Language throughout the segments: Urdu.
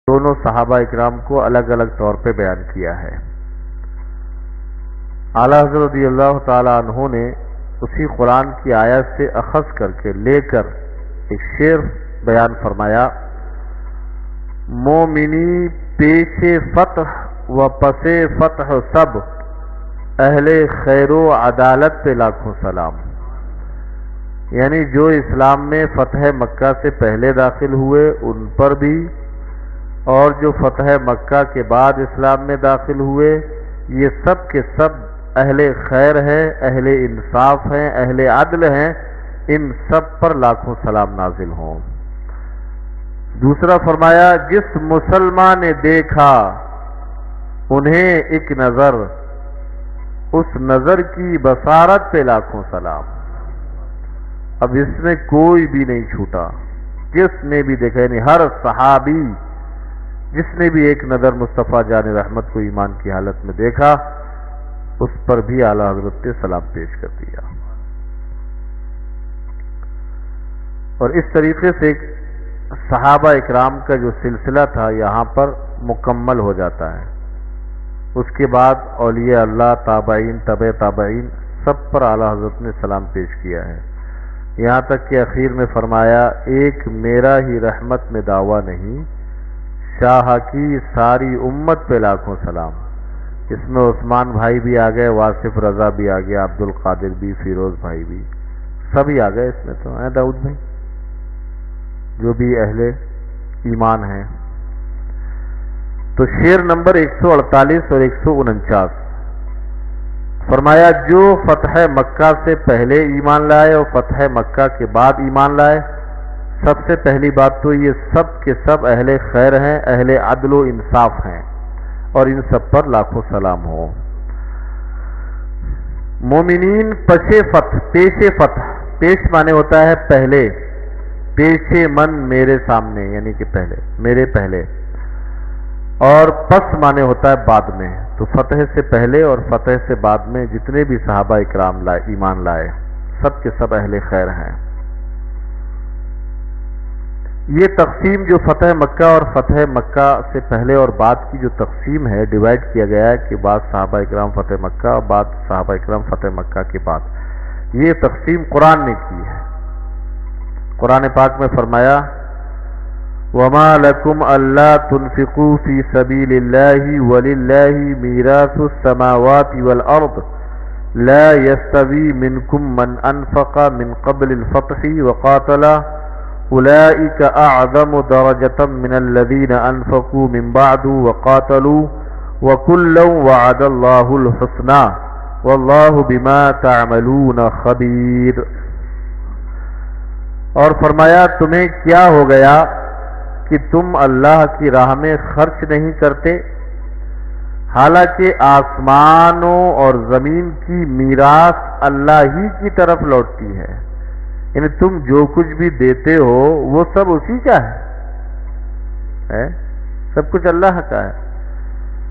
دونوں صحابہ اکرام کو الگ الگ طور پہ بیان کیا ہے۔ اعلیٰ حضرت رضی اللہ تعالی عنہ نے اسی قرآن کی آیت سے اخذ کر کے لے کر ایک شعر بیان فرمایا، مومنی پیش فتح و پس فتح سب، اہل خیر و عدالت پہ لاکھوں سلام۔ یعنی جو اسلام میں فتح مکہ سے پہلے داخل ہوئے ان پر بھی، اور جو فتح مکہ کے بعد اسلام میں داخل ہوئے، یہ سب کے سب اہل خیر ہیں، اہل انصاف ہیں، اہل عدل ہیں، ان سب پر لاکھوں سلام نازل ہوں۔ دوسرا فرمایا، جس مسلمان نے دیکھا انہیں ایک نظر، اس نظر کی بصارت پہ لاکھوں سلام۔ اب اس میں کوئی بھی نہیں چھوٹا، جس نے بھی دیکھا، یعنی ہر صحابی جس نے بھی ایک نظر مصطفیٰ جان رحمت کو ایمان کی حالت میں دیکھا، اس پر بھی اعلیٰ حضرت نے سلام پیش کر دیا۔ اور اس طریقے سے صحابہ اکرام کا جو سلسلہ تھا یہاں پر مکمل ہو جاتا ہے۔ اس کے بعد اولیاء اللہ، تابعین، تبع تابعین، سب پر اعلیٰ حضرت نے سلام پیش کیا ہے، یہاں تک کہ اخیر میں فرمایا، ایک میرا ہی رحمت میں دعویٰ نہیں، شاہ کی ساری امت پہ لاکھوں سلام۔ اس میں عثمان بھائی بھی آ گئے، واصف رضا بھی آ گیا، عبد القادر بھی، فیروز بھائی بھی، سبھی آ گئے اس میں تو ہیں، داؤد بھائی جو بھی اہل ایمان ہیں۔ تو شعر نمبر 148 اور 149 فرمایا، جو فتح مکہ سے پہلے ایمان لائے اور فتح مکہ کے بعد ایمان لائے، سب سے پہلی بات تو یہ سب کے سب اہل خیر ہیں، اہل عدل و انصاف ہیں، اور ان سب پر لاکھوں سلام ہو۔ مومنین پش فتح، پیش فتح، پیش مانے ہوتا ہے پہلے، پیش من میرے سامنے، یعنی کہ پہلے، میرے پہلے، اور پس مانے ہوتا ہے بعد میں۔ تو فتح سے پہلے اور فتح سے بعد میں جتنے بھی صحابہ اکرام ایمان لائے، سب کے سب اہل خیر ہیں۔ یہ تقسیم جو فتح مکہ اور فتح مکہ سے پہلے اور بعد کی جو تقسیم ہے، ڈیوائڈ کیا گیا ہے کہ بعض صحابہ اکرام فتح مکہ اور بعض صحابہ اکرام فتح مکہ کے بعد، یہ تقسیم قرآن نے کی ہے۔ قرآن پاک میں فرمایا، وَمَا لَكُمْ أَلَّا تُنْفِقُوا فِي سَبِيلِ اللَّهِ وَلِلَّهِ مِيرَاثُ السَّمَاوَاتِ وَالْأَرْضِ لَا يَسْتَوِي مِنْكُمْ مَنْ أَنْفَقَ مِنْ قَبْلِ الْفَتْحِ وَقَاتَلَ أُولَئِكَ أَعْظَمُ دَرَجَةً مِنَ الَّذِينَ أَنْفَقُوا مِنْ بَعْدُ وَقَاتَلُوا وَكُلًّا وَعَدَ اللَّهُ الْحُسْنَى وَاللَّهُ بِمَا تَعْمَلُونَ خَبِيرٌ۔ اور فرمایا، تمہیں کیا ہو گیا کہ تم اللہ کی راہ میں خرچ نہیں کرتے، حالانکہ آسمانوں اور زمین کی میراث اللہ ہی کی طرف لوٹتی ہے، یعنی تم جو کچھ بھی دیتے ہو وہ سب اسی کا ہے، سب کچھ اللہ کا ہے۔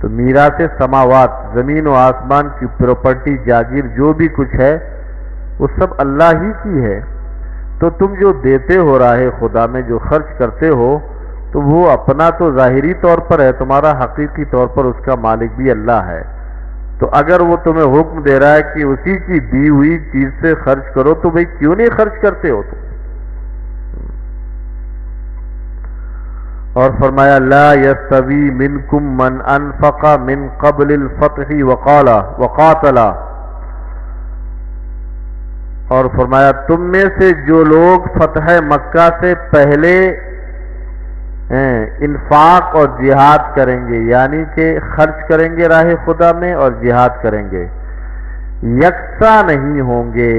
تو میراث سماوات، زمین و آسمان کی پراپرٹی، جاگیر، جو بھی کچھ ہے وہ سب اللہ ہی کی ہے۔ تو تم جو دیتے ہو راہ خدا میں، جو خرچ کرتے ہو، تو وہ اپنا تو ظاہری طور پر ہے، تمہارا حقیقی طور پر اس کا مالک بھی اللہ ہے۔ تو اگر وہ تمہیں حکم دے رہا ہے کہ اسی کی دی ہوئی چیز سے خرچ کرو، تو بھئی کیوں نہیں خرچ کرتے ہو تم؟ اور فرمایا، لا یستوی منکم من انفق من قبل الفتح وقاتل، اور فرمایا تم میں سے جو لوگ فتح مکہ سے پہلے انفاق اور جہاد کریں گے، یعنی کہ خرچ کریں گے راہ خدا میں اور جہاد کریں گے، یکساں نہیں ہوں گے،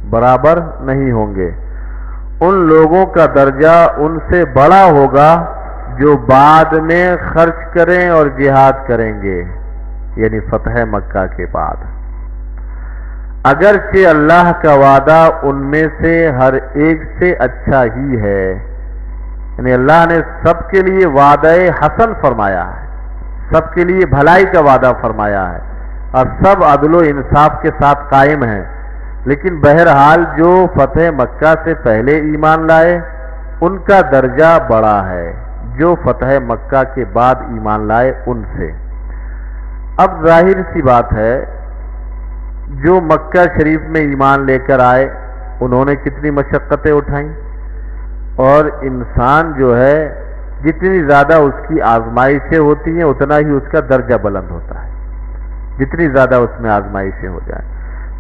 برابر نہیں ہوں گے، ان لوگوں کا درجہ ان سے بڑا ہوگا جو بعد میں خرچ کریں اور جہاد کریں گے، یعنی فتح مکہ کے بعد۔ اگرچہ اللہ کا وعدہ ان میں سے ہر ایک سے اچھا ہی ہے، یعنی اللہ نے سب کے لیے وعدہ حسن فرمایا ہے، سب کے لیے بھلائی کا وعدہ فرمایا ہے، اور سب عدل و انصاف کے ساتھ قائم ہیں، لیکن بہرحال جو فتح مکہ سے پہلے ایمان لائے ان کا درجہ بڑا ہے، جو فتح مکہ کے بعد ایمان لائے ان سے۔ اب ظاہر سی بات ہے جو مکہ شریف میں ایمان لے کر آئے انہوں نے کتنی مشقتیں اٹھائیں، اور انسان جو ہے جتنی زیادہ اس کی آزمائشیں ہوتی ہیں اتنا ہی اس کا درجہ بلند ہوتا ہے، جتنی زیادہ اس میں آزمائشیں ہو جائیں۔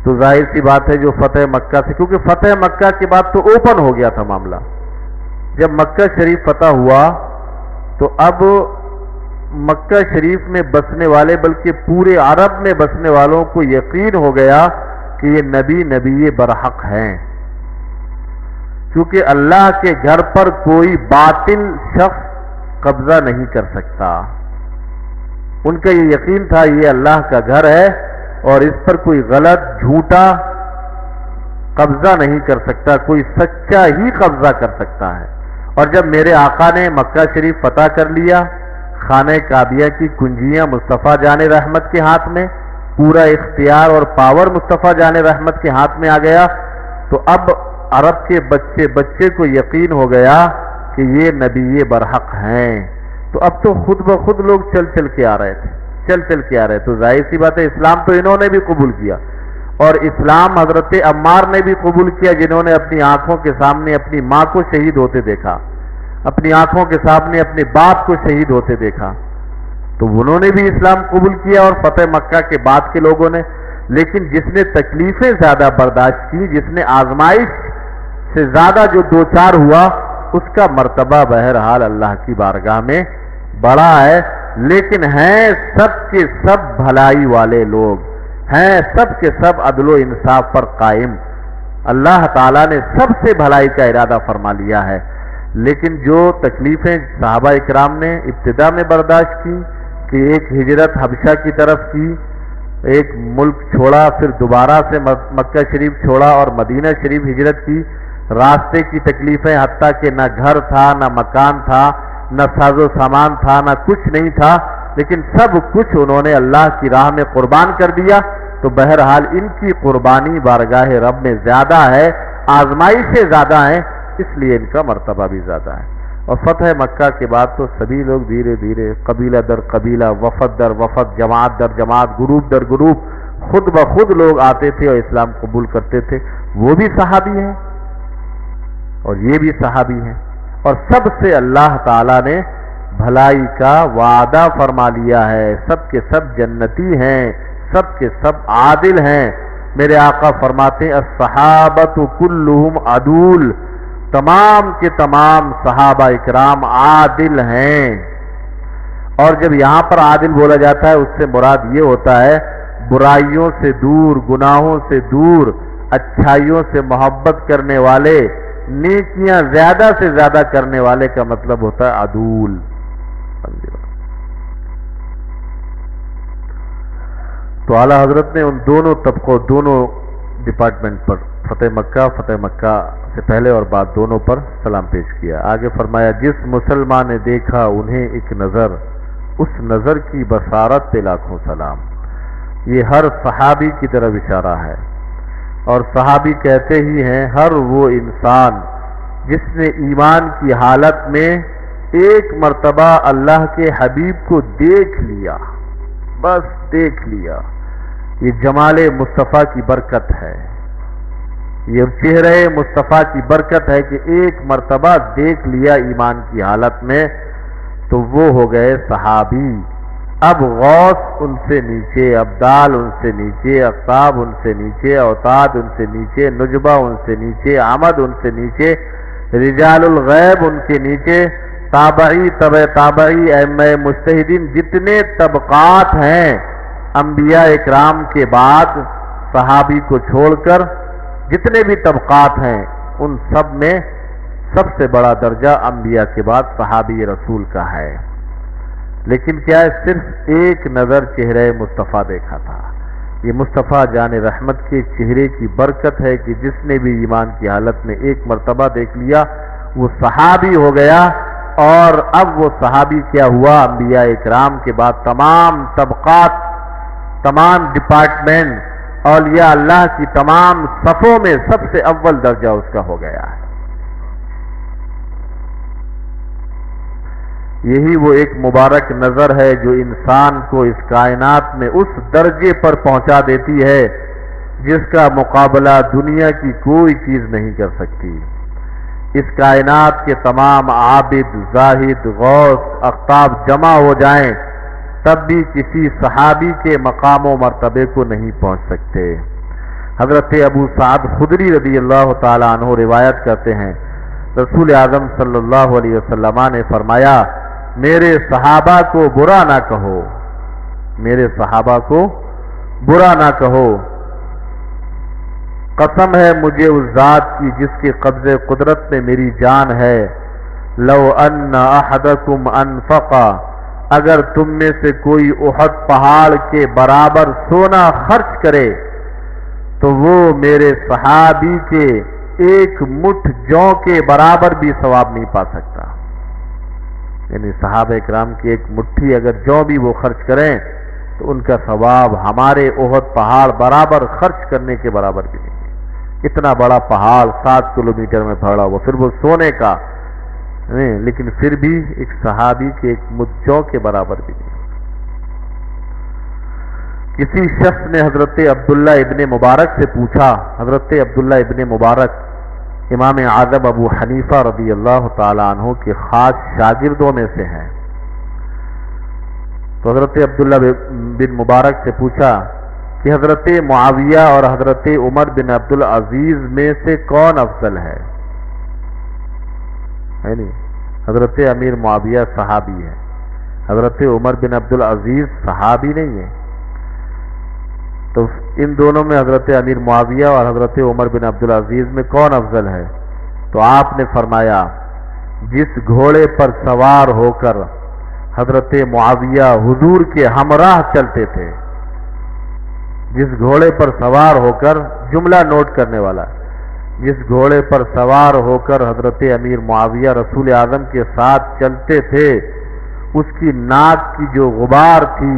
تو ظاہر سی بات ہے جو فتح مکہ سے، کیونکہ فتح مکہ کے بعد تو اوپن ہو گیا تھا معاملہ، جب مکہ شریف فتح ہوا تو اب مکہ شریف میں بسنے والے بلکہ پورے عرب میں بسنے والوں کو یقین ہو گیا کہ یہ نبی برحق ہیں، کیونکہ اللہ کے گھر پر کوئی باطل شخص قبضہ نہیں کر سکتا۔ ان کا یہ یقین تھا یہ اللہ کا گھر ہے اور اس پر کوئی غلط جھوٹا قبضہ نہیں کر سکتا، کوئی سچا ہی قبضہ کر سکتا ہے۔ اور جب میرے آقا نے مکہ شریف فتح کر لیا، خانہ کعبیہ کی کنجیاں مصطفیٰ جان رحمت کے ہاتھ میں، پورا اختیار اور پاور مصطفیٰ جان رحمت کے ہاتھ میں آ گیا، تو اب عرب کے بچے کو یقین ہو گیا کہ یہ نبی برحق ہیں۔ تو اب تو خود بخود لوگ چل کے آ رہے تھے، تو ظاہر سی بات ہے اسلام تو انہوں نے بھی قبول کیا، اور اسلام حضرت عمار نے بھی قبول کیا جنہوں نے اپنی آنکھوں کے سامنے اپنی ماں کو شہید ہوتے دیکھا، اپنی آنکھوں کے سامنے اپنے باپ کو شہید ہوتے دیکھا، تو انہوں نے بھی اسلام قبول کیا اور فتح مکہ کے بعد کے لوگوں نے۔ لیکن جس نے تکلیفیں زیادہ برداشت کی، جس نے آزمائش سے زیادہ جو دوچار ہوا، اس کا مرتبہ بہرحال اللہ کی بارگاہ میں بڑا ہے، لیکن ہیں سب کے سب بھلائی والے لوگ، ہیں سب کے سب عدل و انصاف پر قائم، اللہ تعالیٰ نے سب سے بھلائی کا ارادہ فرما لیا ہے۔ لیکن جو تکلیفیں صحابہ اکرام نے ابتدا میں برداشت کی کہ ایک ہجرت حبشہ کی طرف کی، ایک ملک چھوڑا، پھر دوبارہ سے مکہ شریف چھوڑا اور مدینہ شریف ہجرت کی، راستے کی تکلیفیں، حتیٰ کہ نہ گھر تھا، نہ مکان تھا، نہ ساز و سامان تھا، نہ کچھ نہیں تھا، لیکن سب کچھ انہوں نے اللہ کی راہ میں قربان کر دیا، تو بہرحال ان کی قربانی بارگاہ رب میں زیادہ ہے، آزمائشیں زیادہ ہیں، اس لیے ان کا مرتبہ بھی زیادہ ہے۔ اور فتح مکہ کے بعد تو سبھی لوگ دھیرے دھیرے قبیلہ در قبیلہ، وفد در وفد، جماعت در جماعت، گروپ در گروپ، خود بخود لوگ آتے تھے اور اسلام قبول کرتے تھے۔ وہ بھی صحابی ہیں اور یہ بھی صحابی ہیں، اور سب سے اللہ تعالیٰ نے بھلائی کا وعدہ فرما لیا ہے، سب کے سب جنتی ہیں، سب کے سب عادل ہیں۔ میرے آقا فرماتے ہیں الصحابۃ کلہم عدول، تمام کے تمام صحابہ اکرام عادل ہیں۔ اور جب یہاں پر عادل بولا جاتا ہے اس سے مراد یہ ہوتا ہے برائیوں سے دور، گناہوں سے دور، اچھائیوں سے محبت کرنے والے، نیکیاں زیادہ سے زیادہ کرنے والے کا مطلب ہوتا ہے عدول۔ تو اعلیٰ حضرت نے ان دونوں طبقوں، دونوں ڈپارٹمنٹ پر، فتح مکہ سے پہلے اور بعد دونوں پر سلام پیش کیا۔ آگے فرمایا جس مسلمان نے دیکھا انہیں ایک نظر، اس نظر کی بصارت پہ لاکھوں سلام۔ یہ ہر صحابی کی طرف اشارہ ہے، اور صحابی کہتے ہی ہیں ہر وہ انسان جس نے ایمان کی حالت میں ایک مرتبہ اللہ کے حبیب کو دیکھ لیا، بس دیکھ لیا، یہ جمال مصطفیٰ کی برکت ہے، یہ چہرے مصطفیٰ کی برکت ہے کہ ایک مرتبہ دیکھ لیا ایمان کی حالت میں، تو وہ ہو گئے صحابی۔ اب غوث ان سے نیچے، ابدال ان سے نیچے، اقطاب ان سے نیچے، اوتاد ان سے نیچے، نجبہ ان سے نیچے، عمد ان سے نیچے، رجال الغیب ان کے نیچے، تابعی، تبع تابعی، ائمہ مجتہدین، جتنے طبقات ہیں انبیاء اکرام کے بعد صحابی کو چھوڑ کر، جتنے بھی طبقات ہیں ان سب میں سب سے بڑا درجہ انبیاء کے بعد صحابی رسول کا ہے۔ لیکن کیا ہے، صرف ایک نظر چہرے مصطفیٰ دیکھا تھا۔ یہ مصطفیٰ جان رحمت کے چہرے کی برکت ہے کہ جس نے بھی ایمان کی حالت میں ایک مرتبہ دیکھ لیا وہ صحابی ہو گیا۔ اور اب وہ صحابی کیا ہوا، انبیاء اکرام کے بعد تمام طبقات، تمام ڈپارٹمنٹ، اولیاء اللہ کی تمام صفوں میں سب سے اول درجہ اس کا ہو گیا ہے۔ یہی وہ ایک مبارک نظر ہے جو انسان کو اس کائنات میں اس درجے پر پہنچا دیتی ہے جس کا مقابلہ دنیا کی کوئی چیز نہیں کر سکتی۔ اس کائنات کے تمام عابد، زاہد، غوث، اقطاب جمع ہو جائیں تب بھی کسی صحابی کے مقام و مرتبے کو نہیں پہنچ سکتے۔ حضرت ابو سعد خدری رضی اللہ تعالیٰ عنہ روایت کرتے ہیں، رسول اعظم صلی اللہ علیہ وسلم نے فرمایا، میرے صحابہ کو برا نہ کہو، میرے صحابہ کو برا نہ کہو، قسم ہے مجھے اس ذات کی جس کے قبضے قدرت میں میری جان ہے، لو ان احدکم انفق، اگر تم میں سے کوئی احد پہاڑ کے برابر سونا خرچ کرے تو وہ میرے صحابی کے ایک مٹھ جوں کے برابر بھی ثواب نہیں پا سکتا۔ یعنی صحابہ کرام کی ایک مٹھی اگر جوں بھی وہ خرچ کریں تو ان کا ثواب ہمارے احد پہاڑ برابر خرچ کرنے کے برابر بھی نہیں ہے۔ اتنا بڑا پہاڑ 7 کلومیٹر میں پھیلا ہوا، پھر وہ سونے کا، لیکن پھر بھی ایک صحابی کے ایک مٹھ جوں کے برابر بھی نہیں۔ کسی شخص نے حضرت عبداللہ ابن مبارک سے پوچھا، حضرت عبداللہ ابن مبارک امام اعظم ابو حنیفہ رضی اللہ تعالیٰ عنہ کے خاص شاگردوں میں سے ہیں، تو حضرت عبداللہ بن مبارک سے پوچھا کہ حضرت معاویہ اور حضرت عمر بن عبدالعزیز میں سے کون افضل ہے؟ نہیں، حضرت امیر معاویہ صحابی ہے، حضرت عمر بن عبدالعزیز صحابی نہیں ہے، تو ان دونوں میں حضرت امیر معاویہ اور حضرت عمر بن عبدالعزیز میں کون افضل ہے؟ تو آپ نے فرمایا، جس گھوڑے پر سوار ہو کر حضرت معاویہ حضور کے ہمراہ چلتے تھے، جس گھوڑے پر سوار ہو کر، جملہ نوٹ کرنے والا، جس گھوڑے پر سوار ہو کر حضرت امیر معاویہ رسول اعظم کے ساتھ چلتے تھے، اس کی ناک کی جو غبار تھی،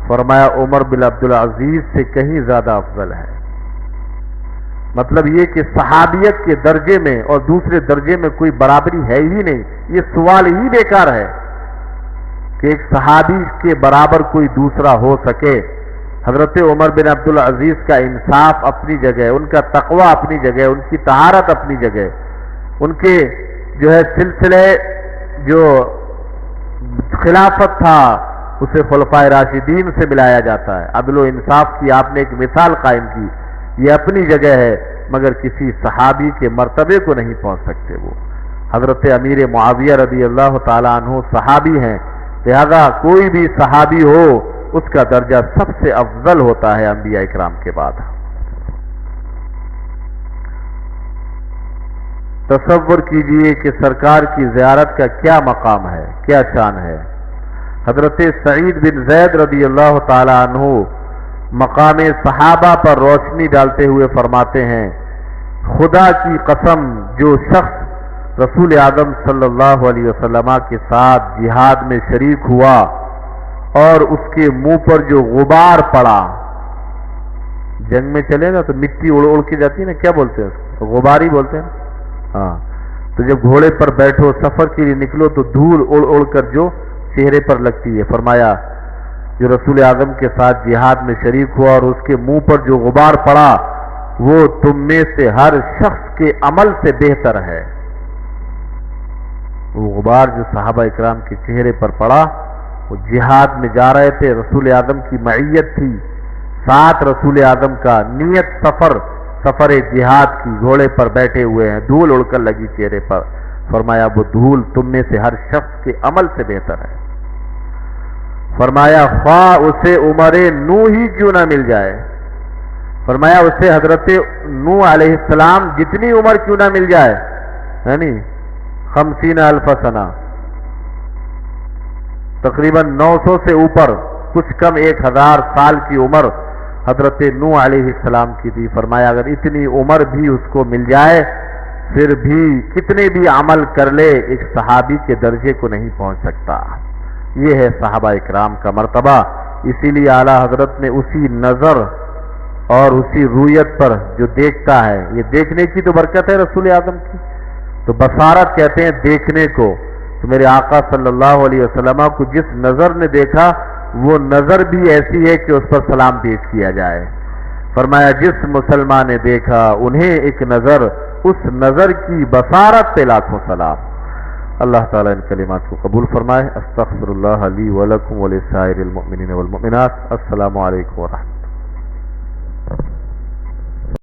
فرمایا عمر بن عبدالعزیز سے کہیں زیادہ افضل ہے۔ مطلب یہ کہ صحابیت کے درجے میں اور دوسرے درجے میں کوئی برابری ہے ہی نہیں، یہ سوال ہی بیکار ہے کہ ایک صحابی کے برابر کوئی دوسرا ہو سکے۔ حضرت عمر بن عبدالعزیز کا انصاف اپنی جگہ، ان کا تقوی اپنی جگہ، ان کی طہارت اپنی جگہ، ان کے جو ہے سلسلے جو خلافت تھا اسے خلفائے راشدین سے ملایا جاتا ہے، عدل و انصاف کی آپ نے ایک مثال قائم کی، یہ اپنی جگہ ہے، مگر کسی صحابی کے مرتبے کو نہیں پہنچ سکتے۔ وہ حضرت امیر معاویہ رضی اللہ تعالیٰ عنہ صحابی ہیں، لہذا کوئی بھی صحابی ہو اس کا درجہ سب سے افضل ہوتا ہے انبیاء اکرام کے بعد۔ تصور کیجئے کہ سرکار کی زیارت کا کیا مقام ہے، کیا شان ہے۔ حضرت سعید بن زید رضی اللہ تعالی عنہ مقام صحابہ پر روشنی ڈالتے ہوئے فرماتے ہیں، خدا کی قسم، جو شخص رسول اعظم صلی اللہ علیہ وسلم کے ساتھ جہاد میں شریک ہوا اور اس کے منہ پر جو غبار پڑا، جنگ میں چلے نا تو مٹی اڑ اڑ کے جاتی ہے نا، کیا بولتے ہیں اس کو؟ غبار ہی بولتے ہیں ہاں، تو جب گھوڑے پر بیٹھو سفر کے لیے نکلو تو دھول اڑ اڑ کر جو چہرے پر لگتی ہے، فرمایا جو رسول اعظم کے ساتھ جہاد میں شریک ہوا اور اس کے منہ پر جو غبار پڑا وہ تم میں سے ہر شخص کے عمل سے بہتر ہے۔ وہ غبار جو صحابہ اکرام کے چہرے پر پڑا، وہ جہاد میں جا رہے تھے، رسول اعظم کی معیت تھی، ساتھ رسول اعظم کا نیت سفر جہاد کی، گھوڑے پر بیٹھے ہوئے ہیں، دھول اڑ کر لگی چہرے پر، فرمایا وہ دھول تم میں سے ہر شخص کے عمل سے بہتر ہے۔ فرمایا خواہ اسے عمر نوح ہی کیوں نہ مل جائے، فرمایا اسے حضرت نوح علیہ السلام جتنی عمر کیوں نہ مل جائے، یعنی 50,000 سنہ، تقریباً 900 سے اوپر، کچھ کم 1000 سال کی عمر حضرت نوح علیہ السلام کی تھی۔ فرمایا اگر اتنی عمر بھی اس کو مل جائے پھر بھی کتنے بھی عمل کر لے ایک صحابی کے درجے کو نہیں پہنچ سکتا۔ یہ ہے صحابہ اکرام کا مرتبہ۔ اسی لیے اعلیٰ حضرت نے اسی نظر اور اسی رویت پر جو دیکھتا ہے، یہ دیکھنے کی تو برکت ہے رسول اعظم کی، تو بصارت کہتے ہیں دیکھنے کو، تو میرے آقا صلی اللہ علیہ وسلم کو جس نظر نے دیکھا وہ نظر بھی ایسی ہے کہ اس پر سلام پیش کیا جائے. فرمایا جس مسلمان نے دیکھا انہیں ایک نظر، اس نظر کی بصارت پہ لاکھوں سلام. اللہ تعالیٰ ان کلمات کو قبول فرمائے. استغفر اللہ لی ولکم ولسائر المؤمنین والمؤمنات. السلام علیکم ورحمۃ اللہ.